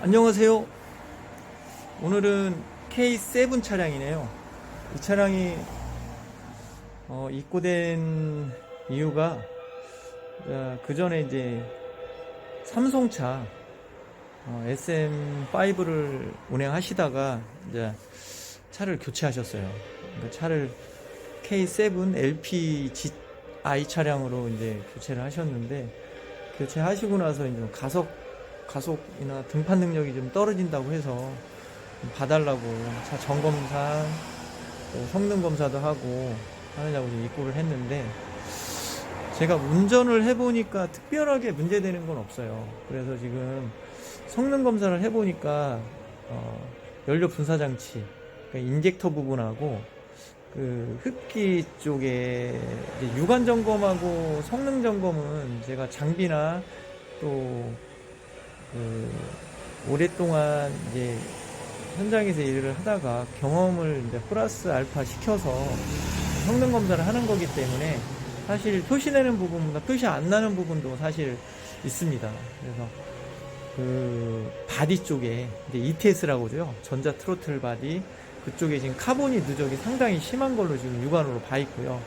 안녕하세요. 오늘은 K7 차량이네요. 이 차량이 입고된 이유가 그 전에 이제 삼성차 SM5를 운행하시다가 이제 차를 교체하셨어요. 그러니까 차를 K7 LPGI 차량으로 이제 교체를 하셨는데, 교체하시고 나서 이제 가속이나 등판 능력이 좀 떨어진다고 해서 좀 봐달라고 차 점검상 또 성능 검사도 하고 하느냐고 좀 입고를 했는데, 제가 운전을 해보니까 특별하게 문제되는 건 없어요. 그래서 지금 성능 검사를 해보니까 연료 분사 장치, 그러니까 인젝터 부분하고 그 흡기 쪽에 이제 유관 점검하고 성능 점검은 제가 장비나 또 오랫동안 이제 현장에서 일을 하다가 경험을 이제 플러스 알파 시켜서 성능 검사를 하는 거기 때문에 사실 표시 내는 부분보다 표시 안 나는 부분도 사실 있습니다. 그래서 그 바디 쪽에 이제 ETS라고 하죠. 전자 트로틀 바디 그쪽에 지금 카보니 누적이 상당히 심한 걸로 지금 육안으로 봐 있고요.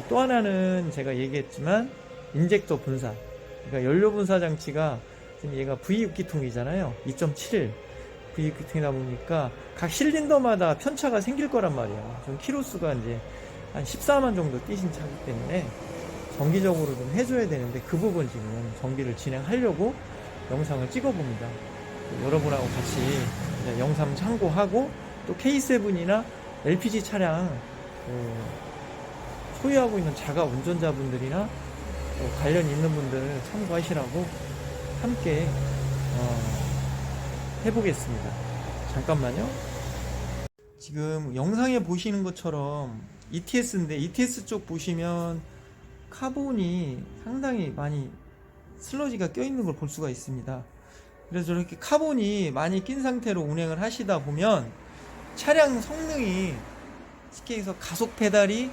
또 하나는 제가 얘기했지만 인젝터 분사, 그러니까 연료 분사 장치가 지금 얘가 V6기통이잖아요. 2.71 V6기통이다 보니까 각 실린더마다 편차가 생길 거란 말이에요. 좀 키로수가 이제 한 14만 정도 뛰신 차기 때문에 정기적으로 좀 해줘야 되는데, 그 부분 지금 정비를 진행하려고 영상을 찍어봅니다. 여러분하고 같이 이제 영상 참고하고, 또 K7이나 LPG 차량 소유하고 있는 자가 운전자분들이나 또 관련 있는 분들 참고하시라고 함께 해보겠습니다. 잠깐만요. 지금 영상에 보시는 것처럼 ETS인데, ETS 쪽 보시면 카본이 상당히 많이 슬러지가 껴있는 걸 볼 수가 있습니다. 그래서 이렇게 카본이 많이 낀 상태로 운행을 하시다 보면 차량 성능이, 쉽게 해서 가속 페달이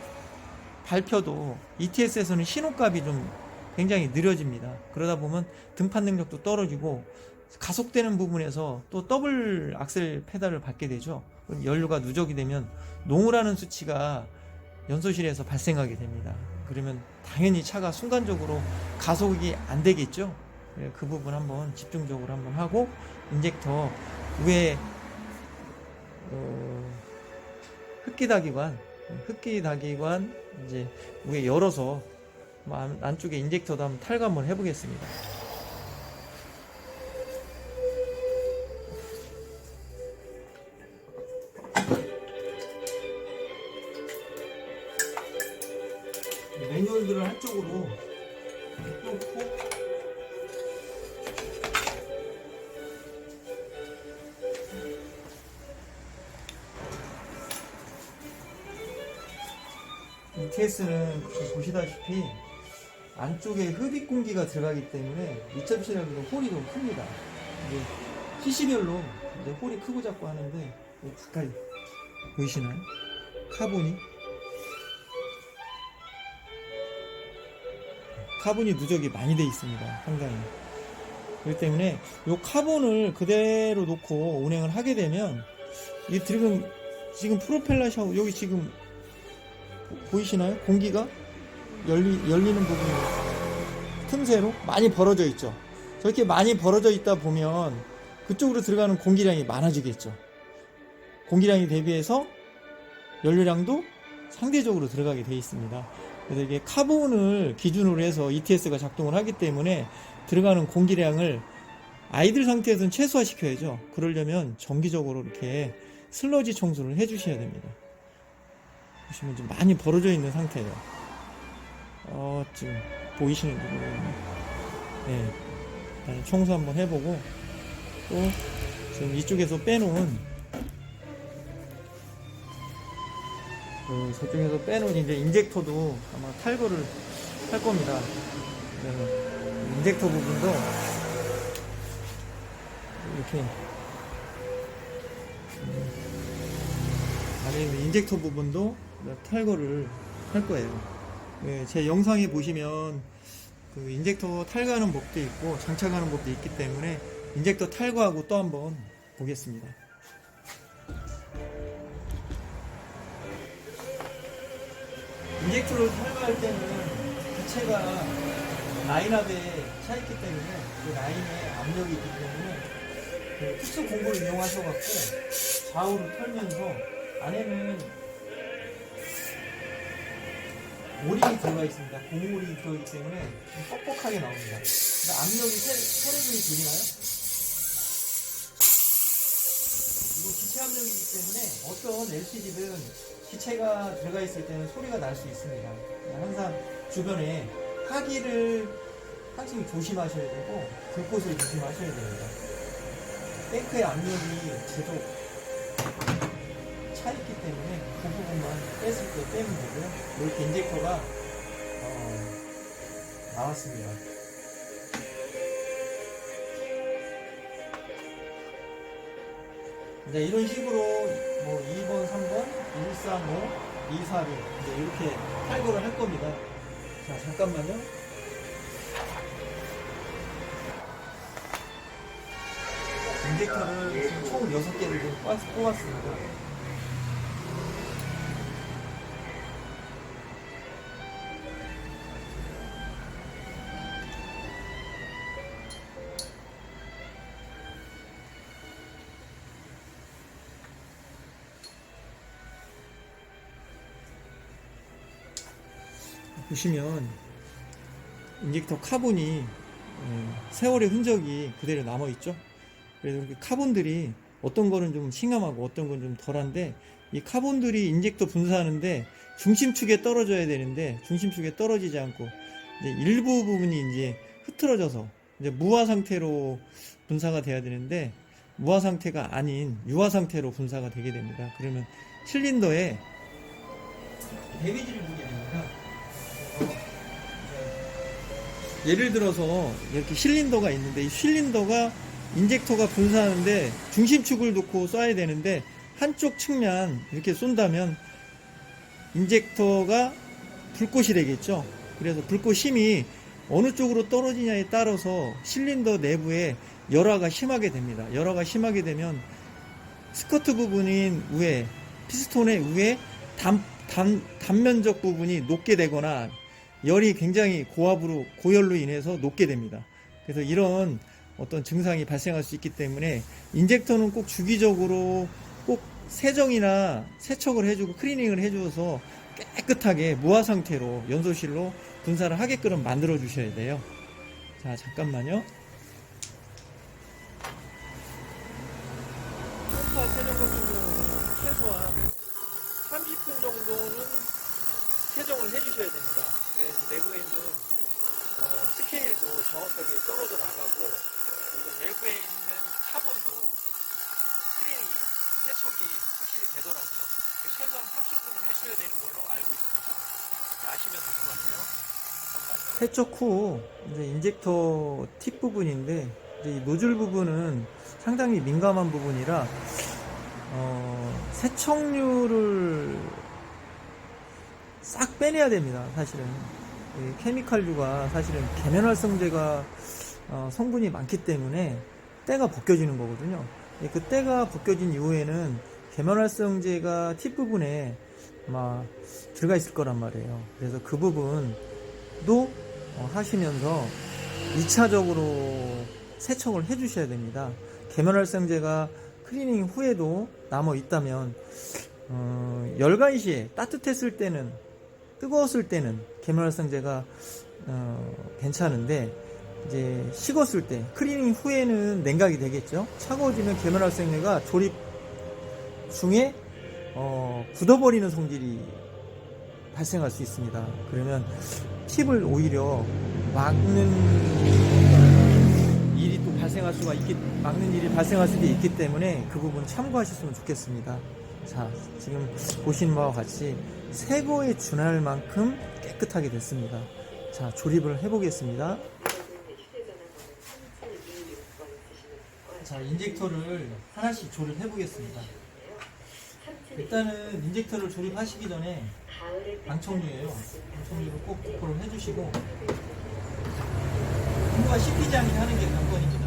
밟혀도 ETS에서는 신호값이 좀 굉장히 느려집니다. 그러다 보면 등판 능력도 떨어지고 가속되는 부분에서 또 더블 악셀 페달을 밟게 되죠. 그럼 연료가 누적이 되면 농후라는 수치가 연소실에서 발생하게 됩니다. 그러면 당연히 차가 순간적으로 가속이 안 되겠죠. 그 부분 한번 집중적으로 한번 하고, 인젝터 위에 흡기다기관 이제 위에 열어서 안쪽에 인젝터도 한번 탈거 한번 해보겠습니다. 매뉴얼들을 한쪽으로 뚫고, ETS는 보시다시피 안쪽에 흡입 공기가 들어가기 때문에 미접시라기도 홀이 좀 큽니다. 이제 PC별로 이제 홀이 크고 작고 하는데, 가까이 보이시나요? 카본이 누적이 많이 돼 있습니다. 상당히. 그렇기 때문에 이 카본을 그대로 놓고 운행을 하게 되면, 이 지금 프로펠러 샤워, 여기 지금 보이시나요? 공기가 열리는 부분이 틈새로 많이 벌어져 있죠. 저렇게 많이 벌어져 있다 보면 그쪽으로 들어가는 공기량이 많아지겠죠. 공기량에 대비해서 연료량도 상대적으로 들어가게 되어 있습니다. 그래서 이게 카본을 기준으로 해서 ETS가 작동을 하기 때문에 들어가는 공기량을 아이들 상태에서는 최소화 시켜야죠. 그러려면 정기적으로 이렇게 슬러지 청소를 해 주셔야 됩니다. 보시면 좀 많이 벌어져 있는 상태예요. 지금 보이시는지 모르겠네요. 네, 일단 청소 한번 해보고, 또 지금 이쪽에서 빼놓은 저쪽에서 빼놓은 이제 인젝터도 아마 탈거를 할 겁니다. 인젝터 부분도 이렇게 안에 있는 인젝터 부분도 탈거를 할 거예요. 제 영상에 보시면 그 인젝터 탈거하는 법도 있고 장착하는 법도 있기 때문에 인젝터 탈거하고 또 한번 보겠습니다. 인젝터를 탈거할 때는 기체가 라인압에 차있기 때문에 그 라인에 압력이 있기 때문에 그 특수 공구를 이용하셔갖고 좌우로 털면서 안에는 오링이 들어가 있습니다. 고무오링이 들어있기 때문에 좀 뻑뻑하게 나옵니다. 근데 압력이 서로 들리나요? 이거 기체 압력이기 때문에 어떤 LCD든 기체가 들어가 있을 때는 소리가 날 수 있습니다. 항상 주변에 화기를 항상 조심하셔야 되고 불꽃을 조심하셔야 됩니다. 탱크의 압력이 계속 차 있기 때문에 그 부분만 뺐을 때 빼면 되고요. 이렇게 인젝터가 나왔습니다. 이제 이런 식으로 뭐 2번, 3번, 135, 246 이제 이렇게 탈거를 할 겁니다. 자, 잠깐만요. 인젝터를 지금 총 6개를 좀 뽑았습니다. 보시면 인젝터 카본이 세월의 흔적이 그대로 남아있죠. 그래서 이렇게 카본들이 어떤 거는 좀 싱감하고 어떤 건 좀 덜한데 이 카본들이 인젝터 분사하는데 중심축에 떨어져야 되는데 중심축에 떨어지지 않고 이제 일부 부분이 이제 흐트러져서 이제 무화 상태로 분사가 돼야 되는데 무화 상태가 아닌 유화 상태로 분사가 되게 됩니다. 그러면 실린더에 데미지를 주게 됩니다. 예를 들어서 이렇게 실린더가 있는데 이 실린더가 인젝터가 분사하는데 중심축을 놓고 쏴야 되는데 한쪽 측면 이렇게 쏜다면 인젝터가 불꽃이 되겠죠. 그래서 불꽃 힘이 어느 쪽으로 떨어지냐에 따라서 실린더 내부에 열화가 심하게 됩니다. 열화가 심하게 되면 스커트 부분인 위에 피스톤의 위에 단면적 부분이 녹게 되거나 열이 굉장히 고열로 인해서 녹게 됩니다. 그래서 이런 어떤 증상이 발생할 수 있기 때문에 인젝터는 꼭 주기적으로 꼭 세정이나 세척을 해주고 클리닝을 해주어서 깨끗하게 무화 상태로 연소실로 분사를 하게끔 만들어 주셔야 돼요. 자, 잠깐만요. 펌프 세정 같은 경우는 최소한 30분 정도는 세정을 해주셔야 됩니다. 그래서 내부에 있는 스케일도 정확하게 떨어져 나가고 그리고 내부에 있는 카본도 클리닝, 세척이 확실히 되더라고요. 최소한 30분은 하셔야 되는 걸로 알고 있습니다. 아시면 될 것 같아요. 잠깐만요. 세척 후 이제 인젝터 팁 부분인데 이제 이 노즐 부분은 상당히 민감한 부분이라 세척류를 싹 빼내야 됩니다. 사실은 케미칼류가 사실은 계면활성제가 성분이 많기 때문에 때가 벗겨지는 거거든요. 그 때가 벗겨진 이후에는 계면활성제가 팁 부분에 아마 들어가 있을 거란 말이에요. 그래서 그 부분도 하시면서 2차적으로 세척을 해 주셔야 됩니다. 계면활성제가 클리닝 후에도 남아 있다면 열간 시에 따뜻했을 때는 뜨거웠을 때는 계면활성제가 괜찮은데 이제 식었을 때 클리닝 후에는 냉각이 되겠죠. 차가워지면 계면활성제가 조립 중에 굳어버리는 성질이 발생할 수 있습니다. 그러면 팁을 오히려 막는 일이 또 막는 일이 발생할 수도 있기 때문에 그 부분 참고하셨으면 좋겠습니다. 자, 지금 보시는 바와 같이 새 거에 준할 만큼 깨끗하게 됐습니다. 자, 조립을 해보겠습니다. 자, 인젝터를 하나씩 조립해 보겠습니다. 일단은 인젝터를 조립하시기 전에 방청류예요. 방청류를 꼭 도포를 해주시고 공구가 씹히지 않게 하는 게 관건입니다.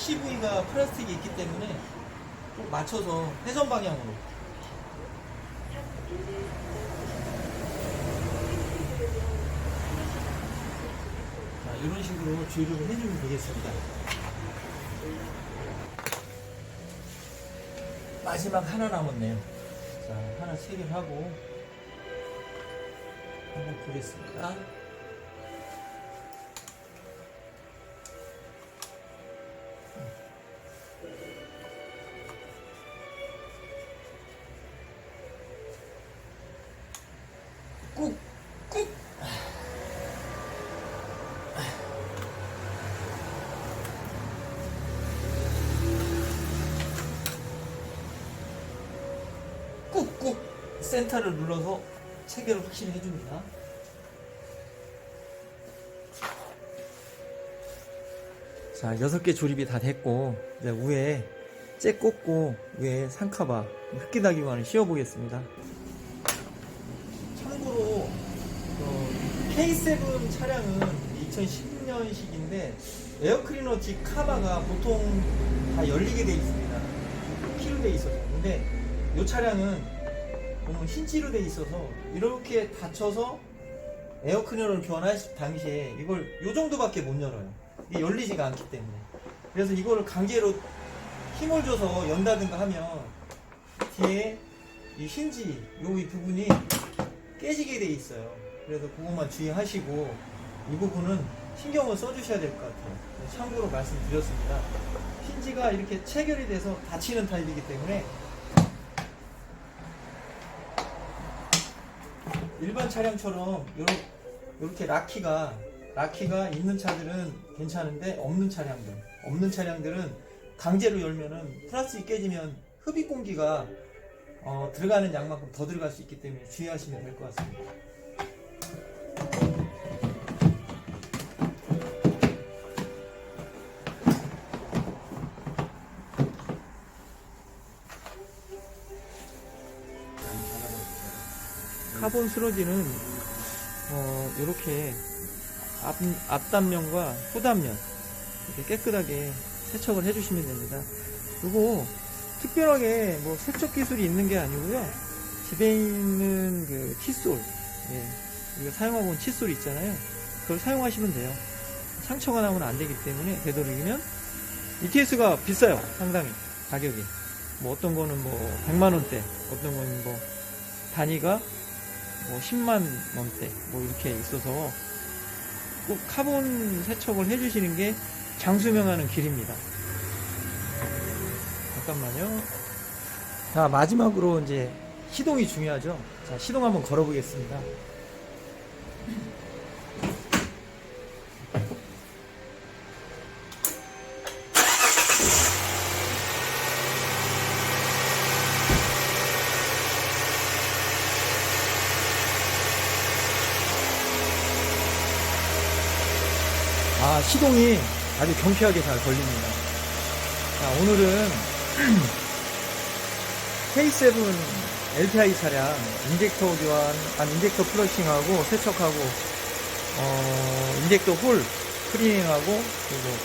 푸시 부위가 플라스틱이 있기 때문에 꼭 맞춰서 회전 방향으로. 자, 이런 식으로 조립을 해주면 되겠습니다. 마지막 하나 남았네요. 자, 하나 체결하고 한번 보겠습니다. 꾹! 꾹! 꾹꾹 센터를 눌러서 체결을 확실히 해줍니다. 자, 6개 조립이 다 됐고 이제 위에 잭 꽂고 위에 상카바 흡기다기관을 씌워 보겠습니다. 참고로 K7 차량은 2010년식인데 에어클리너 직 카바가 보통 다 열리게 돼 있습니다. 키로 돼 있어서. 근데 이 차량은 보면 흰지로 돼 있어서 이렇게 닫혀서 에어클리너를 교환할 당시에 이걸 요 정도밖에 못 열어요. 이게 열리지가 않기 때문에. 그래서 이거를 강제로 힘을 줘서 연다든가 하면 뒤에 이 힌지 요 이 부분이 깨지게 돼 있어요. 그래서 그것만 주의하시고 이 부분은 신경을 써주셔야 될 것 같아요. 참고로 말씀드렸습니다. 힌지가 이렇게 체결이 돼서 닫히는 타입이기 때문에 일반 차량처럼 이렇게 라키가 있는 차들은 괜찮은데 없는 차량들은 강제로 열면은 플라스틱이 깨지면 흡입 공기가 들어가는 양만큼 더 들어갈 수 있기 때문에 주의하시면 될 것 같습니다. 카본 슬러지는 이렇게 앞단면과 후단면 이렇게 깨끗하게 세척을 해주시면 됩니다. 그리고 특별하게 뭐 세척 기술이 있는 게 아니고요. 집에 있는 그 칫솔, 우리가 사용하고 있는 칫솔 있잖아요. 그걸 사용하시면 돼요. 상처가 나면 안 되기 때문에 되도록이면 ETS가 비싸요. 상당히 가격이. 뭐 어떤 거는 뭐 100만 원대, 어떤 거는 뭐 단위가 뭐 10만 원대 뭐 이렇게 있어서 꼭 카본 세척을 해주시는 게 장수명하는 길입니다. 잠깐만요. 자, 마지막으로 이제 시동이 중요하죠. 자, 시동 한번 걸어 보겠습니다. 시동이 아주 경쾌하게 잘 걸립니다. 자, 오늘은 K7 LPI 차량 인젝터 교환, 인젝터 플러싱하고 세척하고, 인젝터 홀 클리닝하고, 그리고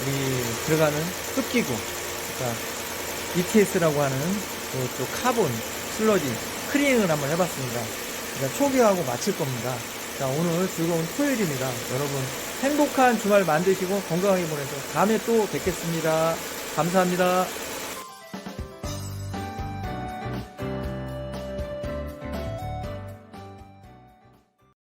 우리 들어가는 흡기구, 그러니까 ETS라고 하는 또 카본 슬러지 클리닝을 한번 해봤습니다. 그러니까 초기화하고 마칠 겁니다. 자, 오늘 즐거운 토요일입니다. 여러분 행복한 주말 만드시고 건강하게 보내서 다음에 또 뵙겠습니다. 감사합니다.